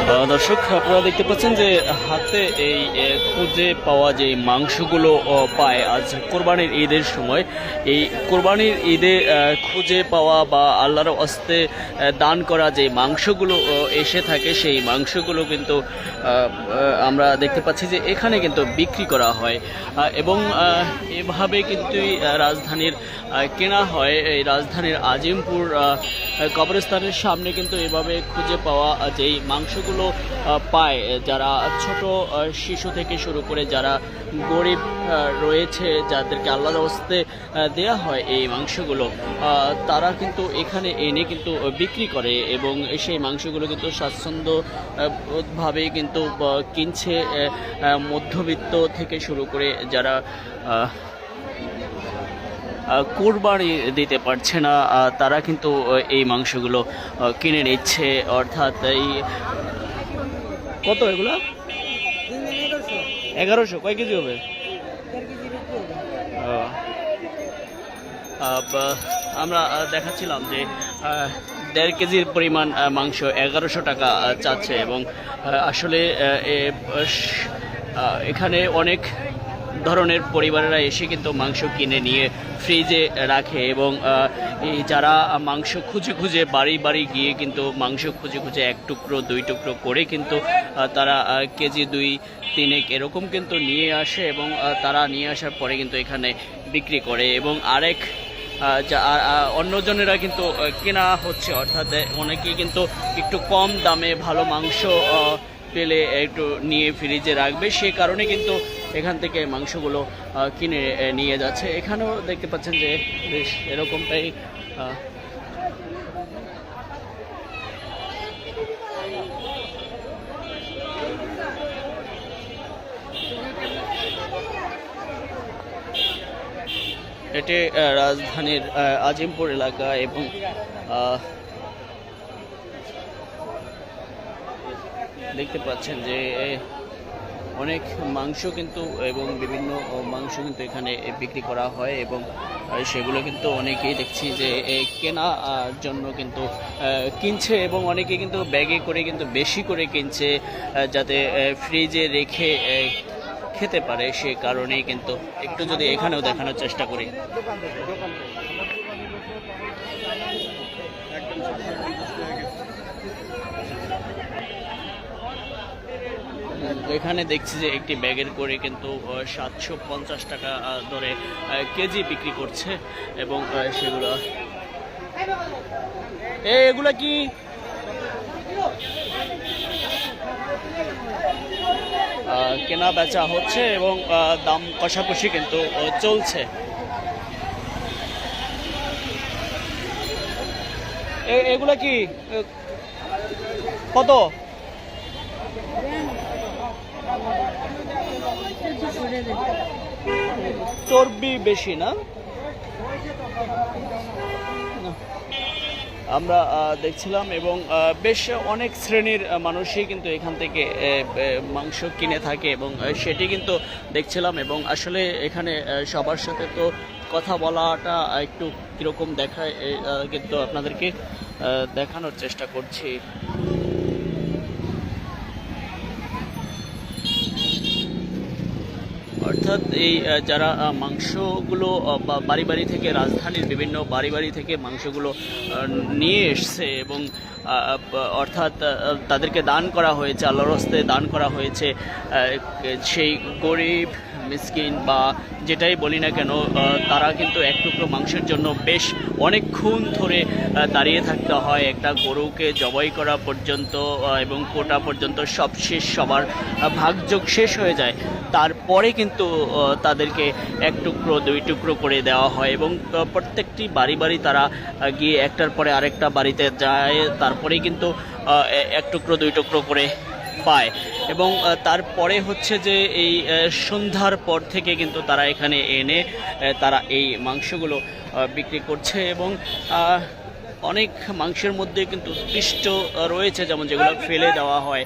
দর্শক, আপনারা দেখতে পাচ্ছেন যে হাতে এই খুঁজে পাওয়া যে মাংসগুলো পায় আজ কোরবানির ঈদের সময়। এই কোরবানির ঈদে খুঁজে পাওয়া বা আল্লাহর হস্তে দান করা যে মাংসগুলো এসে থাকে, সেই মাংসগুলো কিন্তু আমরা দেখতে পাচ্ছি যে এখানে কিন্তু বিক্রি করা হয় এবং এভাবে কিন্তু রাজধানীর কেনা হয়। এই রাজধানীর আজিমপুর কবরস্থানের সামনে কিন্তু এভাবে খুঁজে পাওয়া যেই মাংসগুলো পায়, যারা ছোট শিশু থেকে শুরু করে যারা গরিব রয়েছে, যাদেরকে আল্লাহর হস্তে দেয়া হয় এই মাংসগুলো, তারা কিন্তু এখানে এনে কিন্তু বিক্রি করে এবং সেই মাংসগুলো কিন্তু স্বাচ্ছন্দ্যভাবে কিন্তু কিনছে মধ্যবিত্ত থেকে শুরু করে যারা কুরবানি দিতে পারছে না, তারা কিন্তু এই মাংসগুলো কিনে নিচ্ছে। অর্থাৎ এই কত এগুলো? 1100। কয় কেজি হবে? আমরা দেখাচ্ছিলাম যে 1.5 কেজির পরিমাণ মাংস 1100 টাকা চাচ্ছে এবং আসলে এখানে অনেক ধরনের পরিবারেরা এসে কিন্তু মাংস কিনে নিয়ে ফ্রিজে রাখে এবং এই যারা মাংস খুঁজে খুঁজে বাড়ি বাড়ি গিয়ে কিন্তু মাংস খুঁজে খুঁজে 1 টুকরো 2 টুকরো করে কিন্তু তারা কেজি 2-3 এরকম কিন্তু নিয়ে আসে এবং তারা নিয়ে আসার পরে কিন্তু এখানে বিক্রি করে এবং আরেক অন্যজনেরা কিন্তু কেনা হচ্ছে। অর্থাৎ অনেকেই কিন্তু একটু কম দামে ভালো মাংস পেলে একটু নিয়ে ফ্রিজে রাখবে, সে কারণে কিন্তু এখান থেকে মাংসগুলো কিনে নিয়ে যাচ্ছে। এখানেও দেখতে পাচ্ছেন যে বেশ এরকমটাই এটি রাজধানীর আজিমপুর এলাকা এবং দেখতে পাচ্ছেন যে অনেক মাংস কিন্তু এবং বিভিন্ন মাংস কিন্তু এখানে বিক্রি করা হয় এবং সেগুলো কিন্তু অনেকেই দেখছি যে কেনার জন্য কিন্তু কিনছে এবং অনেকে কিন্তু ব্যাগে করে কিন্তু বেশি করে কিনছে যাতে ফ্রিজে রেখে খেতে পারে। সে কারণেই কিন্তু একটু যদি এখানেও দেখানোর চেষ্টা করি, এখানে দেখছি যে একটি ব্যাগের করে কিন্তু 750 টাকা ধরে কেজি বিক্রি করছে এবং সেগুলো এগুলা কি কেনা বেচা হচ্ছে এবং দাম কষাকষি কিন্তু চলছে। এগুলা কি কত? চর্বি বেশি না? আমরা দেখছিলাম এবং বেশ অনেক শ্রেণীর মানুষই কিন্তু এখান থেকে মাংস কিনে থাকে এবং সেটি কিন্তু দেখছিলাম এবং আসলে এখানে সবার সাথে তো কথা বলাটা একটু কীরকম দেখায় কিন্তু আপনাদেরকে দেখানোর চেষ্টা করছি। অর্থাৎ এই যারা মাংসগুলো বাড়ি বাড়ি থেকে রাজধানীর বিভিন্ন বাড়ি বাড়ি থেকে মাংসগুলো নিয়ে এসছে এবং অর্থাৎ তাদেরকে দান করা হয়েছে, আল্লাহর হস্তে দান করা হয়েছে সেই গরিব মিসকিন বা যেটাই বলি না কেন, তারা কিন্তু 1 টুকরো মাংসের জন্য বেশ অনেকক্ষণ ধরে দাঁড়িয়ে থাকতে হয়। একটা গরুকে জবাই করা পর্যন্ত এবং কোটা পর্যন্ত সব শেষ, সবার ভাগযোগ শেষ হয়ে যায়, তারপরে কিন্তু তাদেরকে 1 টুকরো 2 টুকরো করে দেওয়া হয় এবং প্রত্যেকটি বাড়ি বাড়ি তারা গিয়ে একটার পরে আরেকটা বাড়িতে যায়, তারপরেই কিন্তু 1 টুকরো 2 টুকরো করে পায় এবং তারপরে হচ্ছে যে এই সন্ধ্যার পর থেকে কিন্তু তারা এখানে এনে তারা এই মাংসগুলো বিক্রি করছে এবং অনেক মাংসের মধ্যে কিন্তু উৎকৃষ্ট রয়েছে, যেমন যেগুলো ফেলে দেওয়া হয়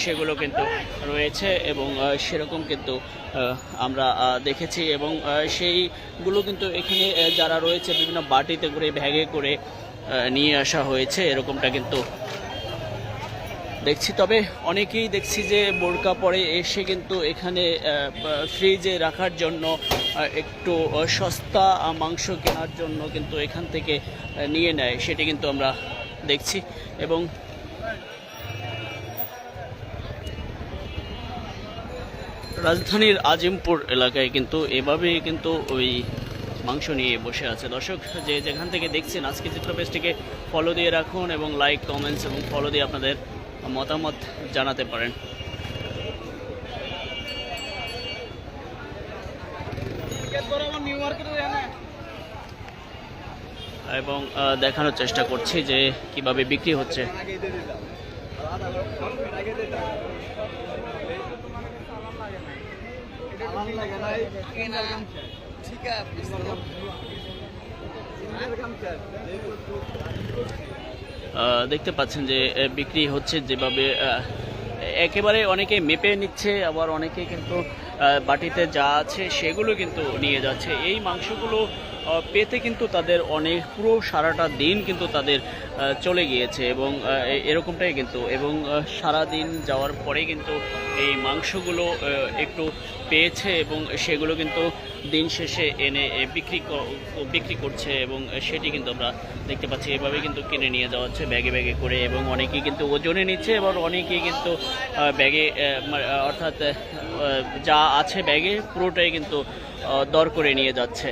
সেগুলো কিন্তু রয়েছে এবং সেরকম কিন্তু আমরা দেখেছি এবং সেইগুলো কিন্তু এখানে যারা রয়েছে বিভিন্ন বাটিতে করে ব্যাগে করে নিয়ে আসা হয়েছে, এরকমটা কিন্তু দেখছি। তবে অনেকেই দেখছি যে বোরকা পরে এসে কিন্তু এখানে ফ্রিজে রাখার জন্য একটু সস্তা মাংস কেনার জন্য কিন্তু এখান থেকে নিয়ে নেয়, সেটি কিন্তু আমরা দেখছি। এবং রাজধানীর আজিমপুর এলাকায় কিন্তু এভাবেই কিন্তু ওই মাংস নিয়ে বসে আছে। দর্শক, যে যেখান থেকে দেখছেন আজকে চিত্র পেজটিকে ফলো দিয়ে রাখুন এবং লাইক, কমেন্টস এবং ফলো দিয়ে আপনাদের মতামত জানাতে পারেন। এবং দেখানোর চেষ্টা করছি যে কিভাবে বিক্রি হচ্ছে। দেখতে পাচ্ছেন যে বিক্রি হচ্ছে যেভাবে, একেবারে অনেকে মেপে নিচ্ছে, আবার অনেকে কিন্তু বাটিতে যা আছে সেগুলো কিন্তু নিয়ে যাচ্ছে। এই মাংসগুলো পেতে কিন্তু তাদের অনেক পুরো সারাটা দিন কিন্তু তাদের চলে গিয়েছে এবং এরকমটাই কিন্তু, এবং সারা দিন যাওয়ার পরে কিন্তু এই মাংসগুলো একটু পেয়েছে এবং সেগুলো কিন্তু দিন শেষে এনে বিক্রি করছে এবং সেটি কিন্তু আমরা দেখতে পাচ্ছি। এভাবে কিন্তু কিনে নিয়ে যাওয়া হচ্ছে ব্যাগে ব্যাগে করে, এবং অনেকেই কিন্তু ওজনে নিচ্ছে এবং অনেকেই কিন্তু ব্যাগে অর্থাৎ যা আছে ব্যাগে পুরোটাই কিন্তু দর করে নিয়ে যাচ্ছে।